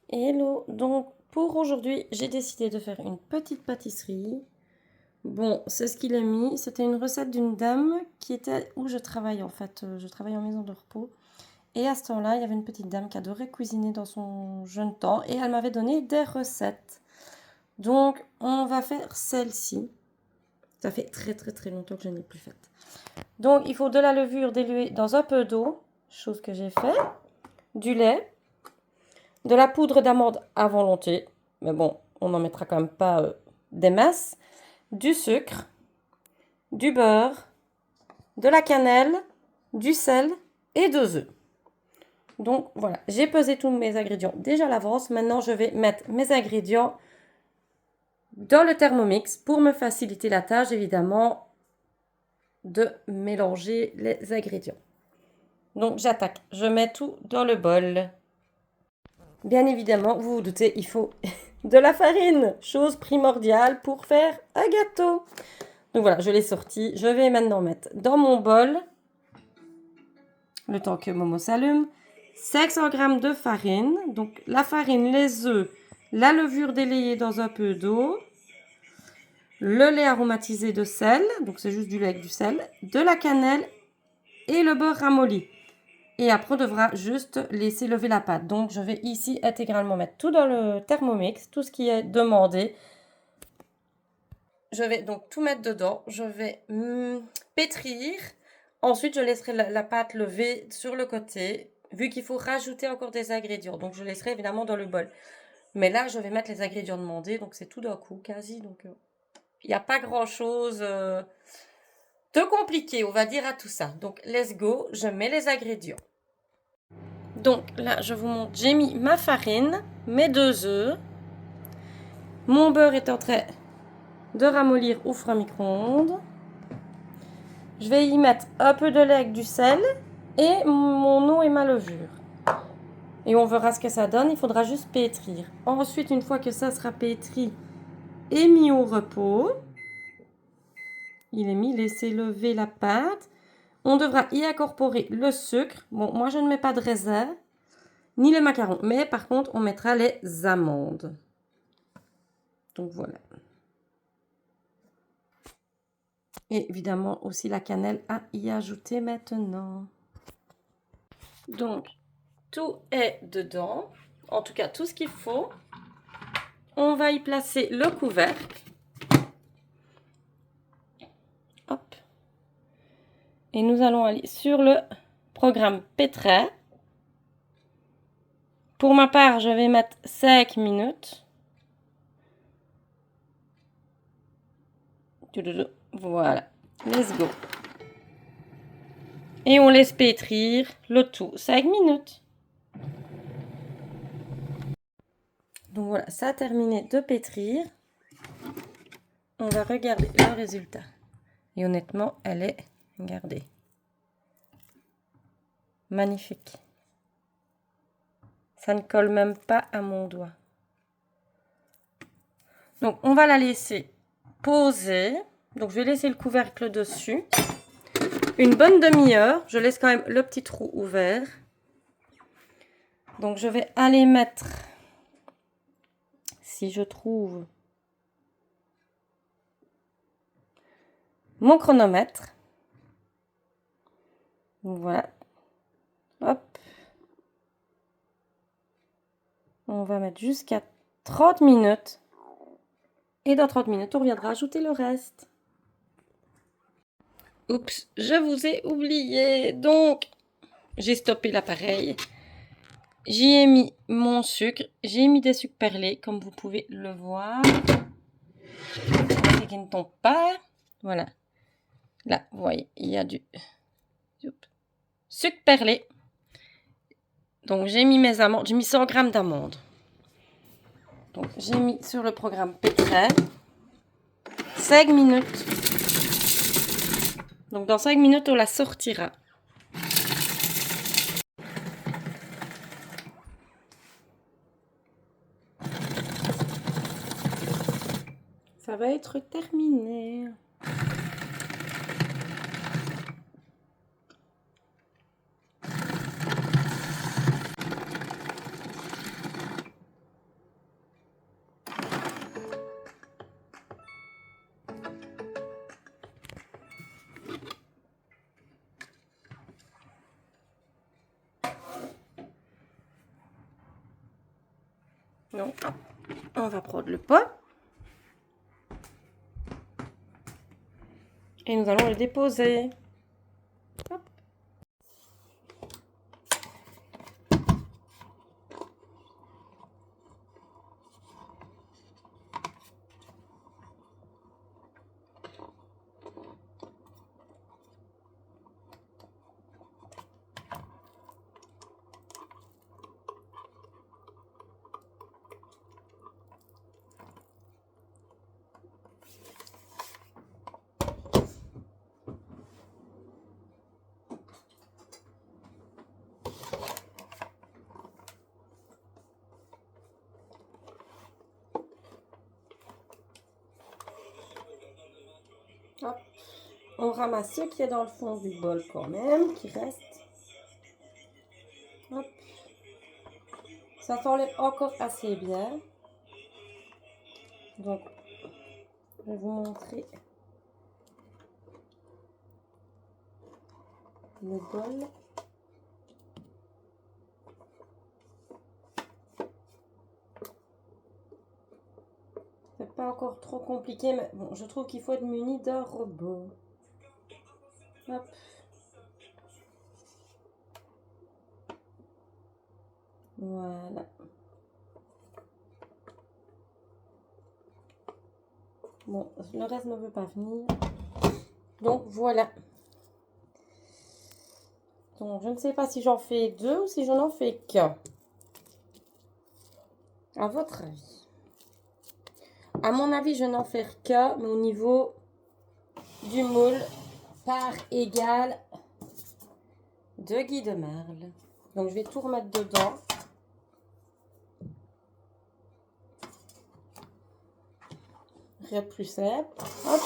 Hello, donc pour aujourd'hui, j'ai décidé de faire une petite pâtisserie. Bon, c'est ce qu'il a mis. C'était une recette d'une dame qui était où je travaille en fait. Je travaille en maison de repos. Et à ce temps-là, il y avait une petite dame qui adorait cuisiner dans son jeune temps et elle m'avait donné des recettes. Donc, on va faire celle-ci. Ça fait très très très longtemps que je n'ai plus faite. Donc, il faut de la levure diluée dans un peu d'eau, chose que j'ai fait, du lait, de la poudre d'amande à volonté, mais bon, on n'en mettra quand même pas des masses, du sucre, du beurre, de la cannelle, du sel et 2 œufs. Donc voilà, j'ai pesé tous mes ingrédients déjà à l'avance. Maintenant, je vais mettre mes ingrédients dans le Thermomix pour me faciliter la tâche, évidemment, de mélanger les ingrédients. Donc j'attaque, je mets tout dans le bol. Bien évidemment, vous vous doutez, il faut de la farine, chose primordiale pour faire un gâteau. Donc voilà, je l'ai sorti. Je vais maintenant mettre dans mon bol, le temps que Momo s'allume, 500 g de farine. Donc la farine, les œufs, la levure délayée dans un peu d'eau, le lait aromatisé de sel, donc c'est juste du lait avec du sel, de la cannelle et le beurre ramolli. Et après, on devra juste laisser lever la pâte. Donc, je vais ici intégralement mettre tout dans le Thermomix, tout ce qui est demandé. Je vais donc tout mettre dedans. Je vais pétrir. Ensuite, je laisserai la pâte lever sur le côté, vu qu'il faut rajouter encore des ingrédients. Donc, je laisserai évidemment dans le bol. Mais là, je vais mettre les ingrédients demandés. Donc, c'est tout d'un coup, quasi. Donc, il n'y a pas grand-chose de compliqué, on va dire, à tout ça. Donc, let's go. Je mets les ingrédients. Donc là, je vous montre, j'ai mis ma farine, mes 2 œufs. Mon beurre est en train de ramollir au four à micro-ondes. Je vais y mettre un peu de lait avec du sel et mon eau et ma levure. Et on verra ce que ça donne, il faudra juste pétrir. Ensuite, une fois que ça sera pétri et mis au repos, il est mis, laissez lever la pâte. On devra y incorporer le sucre. Bon, moi je ne mets pas de raisin, ni les macarons, mais par contre, on mettra les amandes. Donc voilà. Et évidemment aussi la cannelle à y ajouter maintenant. Donc, tout est dedans. En tout cas, tout ce qu'il faut. On va y placer le couvercle. Hop. Et nous allons aller sur le programme Pétrin. Pour ma part, je vais mettre 5 minutes. Voilà. Let's go. Et on laisse pétrir le tout 5 minutes. Donc voilà, ça a terminé de pétrir. On va regarder le résultat. Et honnêtement, elle est, regardez, magnifique. Ça ne colle même pas à mon doigt. Donc, on va la laisser poser. Donc, je vais laisser le couvercle dessus. Une bonne demi-heure. Je laisse quand même le petit trou ouvert. Donc, je vais aller mettre, si je trouve, mon chronomètre. Donc, voilà. Hop. On va mettre jusqu'à 30 minutes. Et dans 30 minutes, on reviendra ajouter le reste. Oups, je vous ai oublié. Donc, j'ai stoppé l'appareil. J'y ai mis mon sucre. J'ai mis des sucres perlés, comme vous pouvez le voir. Qui ne tombe pas. Voilà. Là, vous voyez, il y a du sucre perlé. Donc, j'ai mis mes amandes. J'ai mis 100 g d'amandes. Donc, j'ai mis sur le programme Pétrin 5 minutes. Donc, dans 5 minutes, on la sortira. Ça va être terminé. Donc, on va prendre le pot. Et nous allons le déposer. Hop. Hop. On ramasse ce qui est dans le fond du bol quand même, qui reste. Hop. Ça s'enlève encore assez bien. Donc, je vais vous montrer le bol. C'est pas encore trop compliqué, mais bon, je trouve qu'il faut être muni d'un robot. Hop. Voilà. Bon, le reste ne veut pas venir. Donc, voilà. Donc, je ne sais pas si j'en fais 2 ou si je n'en fais qu'un. À votre avis? À mon avis, je n'en fais qu'un, mais au niveau du moule, part égale de Guy de Marle. Donc, je vais tout remettre dedans. Rien de plus simple. Hop.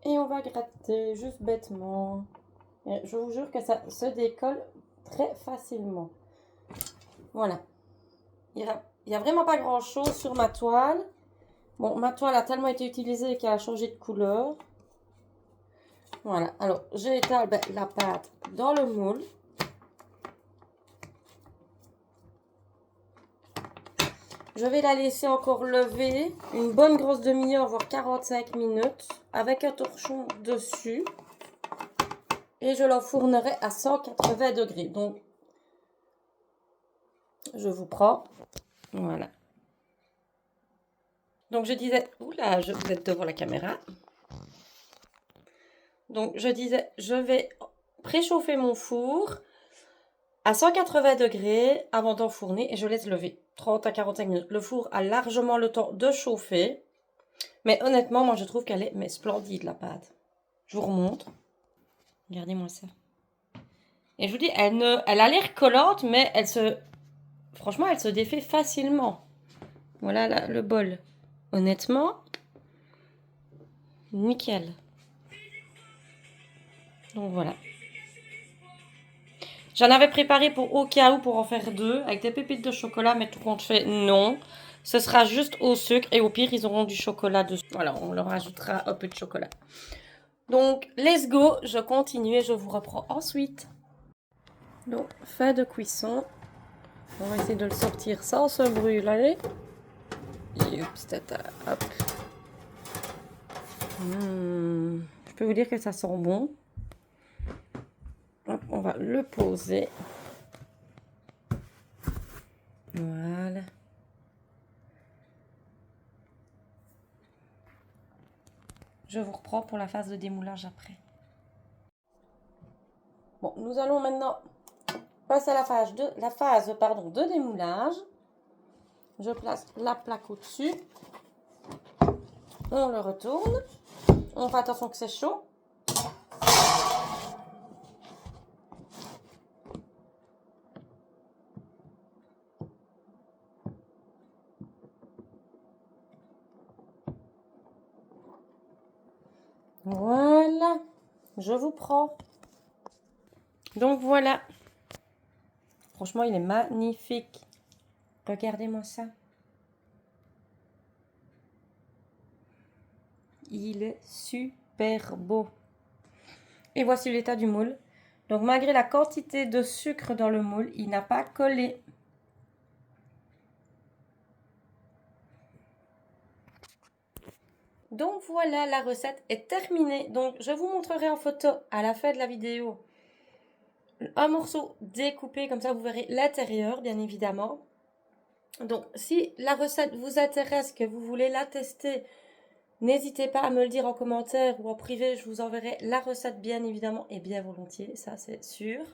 Et on va gratter juste bêtement. Et je vous jure que ça se décolle très facilement. Voilà. Il n'y a vraiment pas grand chose sur ma toile. Bon, ma toile a tellement été utilisée qu'elle a changé de couleur. Voilà. Alors, j'étale la pâte dans le moule. Je vais la laisser encore lever une bonne grosse demi-heure, voire 45 minutes, avec un torchon dessus. Et je l'enfournerai à 180 degrés. Donc, je vous prends. Voilà. Donc, je disais... Oula, vous êtes devant la caméra. Donc, je disais, je vais préchauffer mon four à 180 degrés avant d'enfourner et je laisse lever 30 à 45 minutes. Le four a largement le temps de chauffer. Mais honnêtement, moi, je trouve qu'elle est splendide, la pâte. Je vous remontre. Regardez-moi ça. Et je vous dis, elle a l'air collante, mais franchement, elle se défait facilement. Voilà le bol. Honnêtement, nickel. Donc voilà. J'en avais préparé au cas où pour en faire 2 avec des pépites de chocolat, mais tout compte fait, non. Ce sera juste au sucre et au pire, ils auront du chocolat dessus. Voilà, on leur ajoutera un peu de chocolat. Donc, let's go. Je continue et je vous reprends ensuite. Donc, fin de cuisson. On va essayer de le sortir sans se brûler. Oups, tata, hop. Je peux vous dire que ça sent bon. Hop, on va le poser. Voilà. Je vous reprends pour la phase de démoulage après. Bon, nous allons maintenant passer à la phase de démoulage. Je place la plaque au-dessus. On le retourne. On fait attention que c'est chaud. Voilà. Je vous prends. Donc voilà. Franchement, il est magnifique. Regardez-moi ça. Il est super beau. Et voici l'état du moule. Donc malgré la quantité de sucre dans le moule, il n'a pas collé. Donc voilà, la recette est terminée. Donc je vous montrerai en photo à la fin de la vidéo un morceau découpé, comme ça vous verrez l'intérieur bien évidemment. Donc si la recette vous intéresse, que vous voulez la tester, n'hésitez pas à me le dire en commentaire ou en privé, je vous enverrai la recette bien évidemment et bien volontiers, ça c'est sûr.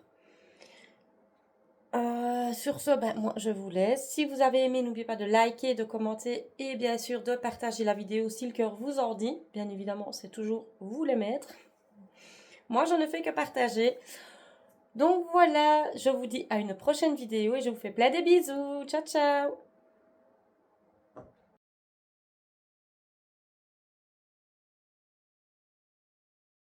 Sur ce, ben, moi je vous laisse. Si vous avez aimé, n'oubliez pas de liker, de commenter et bien sûr de partager la vidéo si le cœur vous en dit. Bien évidemment, c'est toujours vous les maîtres. Moi, je ne fais que partager. Donc voilà, je vous dis à une prochaine vidéo et je vous fais plein de bisous. Ciao, ciao!